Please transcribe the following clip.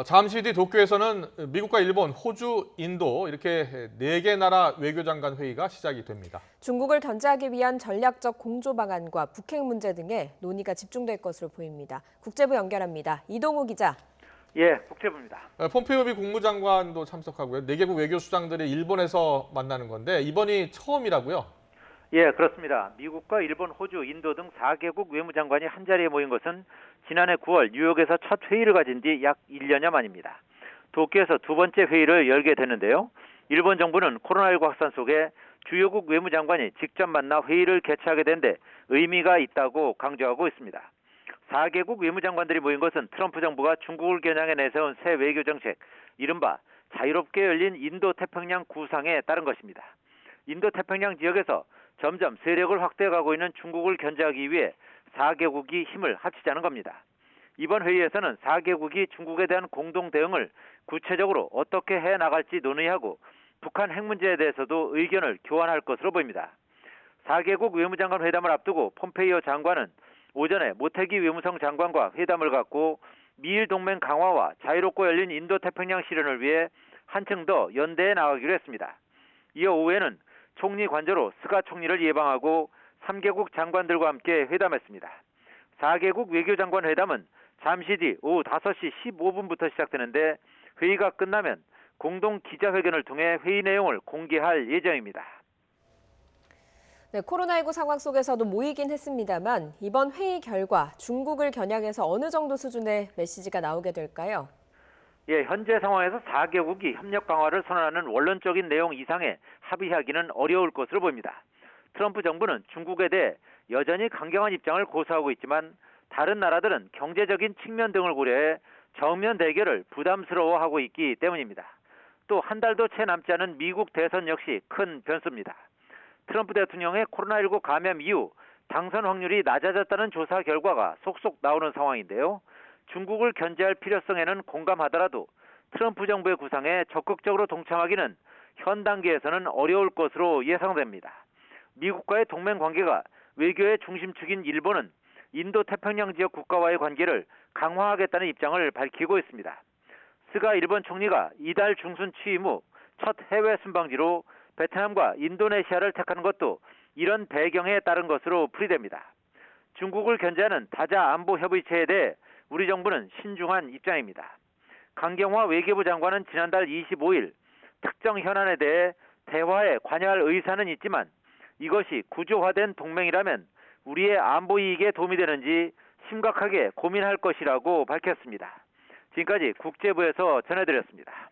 잠시 뒤 도쿄에서는 미국과 일본, 호주, 인도 이렇게 4개 나라 외교장관 회의가 시작이 됩니다. 중국을 견제하기 위한 전략적 공조 방안과 북핵 문제 등에 논의가 집중될 것으로 보입니다. 국제부 연결합니다. 이동우 기자. 예, 국제부입니다. 폼페이오 미 국무장관도 참석하고요. 4개국 외교수장들이 일본에서 만나는 건데 이번이 처음이라고요? 예, 그렇습니다. 미국과 일본, 호주, 인도 등 4개국 외무장관이 한자리에 모인 것은 지난해 9월 뉴욕에서 첫 회의를 가진 뒤 약 1년여 만입니다. 도쿄에서 두 번째 회의를 열게 됐는데요. 일본 정부는 코로나19 확산 속에 주요국 외무장관이 직접 만나 회의를 개최하게 된 데 의미가 있다고 강조하고 있습니다. 4개국 외무장관들이 모인 것은 트럼프 정부가 중국을 겨냥해 내세운 새 외교 정책, 이른바 자유롭게 열린 인도태평양 구상에 따른 것입니다. 인도태평양 지역에서 점점 세력을 확대해가고 있는 중국을 견제하기 위해 4개국이 힘을 합치자는 겁니다. 이번 회의에서는 4개국이 중국에 대한 공동 대응을 구체적으로 어떻게 해나갈지 논의하고 북한 핵 문제에 대해서도 의견을 교환할 것으로 보입니다. 4개국 외무장관 회담을 앞두고 폼페이오 장관은 오전에 모태기 외무성 장관과 회담을 갖고 미일 동맹 강화와 자유롭고 열린 인도태평양 실현을 위해 한층 더 연대해 나가기로 했습니다. 이어 오후에는 총리 관저로 스가 총리를 예방하고 3개국 장관들과 함께 회담했습니다. 4개국 외교장관 회담은 잠시 뒤 오후 5시 15분부터 시작되는데 회의가 끝나면 공동 기자회견을 통해 회의 내용을 공개할 예정입니다. 네, 코로나19 상황 속에서도 모이긴 했습니다만 이번 회의 결과 중국을 겨냥해서 어느 정도 수준의 메시지가 나오게 될까요? 예, 현재 상황에서 4개국이 협력 강화를 선언하는 원론적인 내용 이상의 합의하기는 어려울 것으로 보입니다. 트럼프 정부는 중국에 대해 여전히 강경한 입장을 고수하고 있지만 다른 나라들은 경제적인 측면 등을 고려해 정면 대결을 부담스러워하고 있기 때문입니다. 또 한 달도 채 남지 않은 미국 대선 역시 큰 변수입니다. 트럼프 대통령의 코로나19 감염 이후 당선 확률이 낮아졌다는 조사 결과가 속속 나오는 상황인데요. 중국을 견제할 필요성에는 공감하더라도 트럼프 정부의 구상에 적극적으로 동참하기는 현 단계에서는 어려울 것으로 예상됩니다. 미국과의 동맹 관계가 외교의 중심축인 일본은 인도태평양 지역 국가와의 관계를 강화하겠다는 입장을 밝히고 있습니다. 스가 일본 총리가 이달 중순 취임 후 첫 해외 순방지로 베트남과 인도네시아를 택하는 것도 이런 배경에 따른 것으로 풀이됩니다. 중국을 견제하는 다자 안보 협의체에 대해 우리 정부는 신중한 입장입니다. 강경화 외교부 장관은 지난달 25일 특정 현안에 대해 대화에 관여할 의사는 있지만 이것이 구조화된 동맹이라면 우리의 안보 이익에 도움이 되는지 심각하게 고민할 것이라고 밝혔습니다. 지금까지 국제부에서 전해드렸습니다.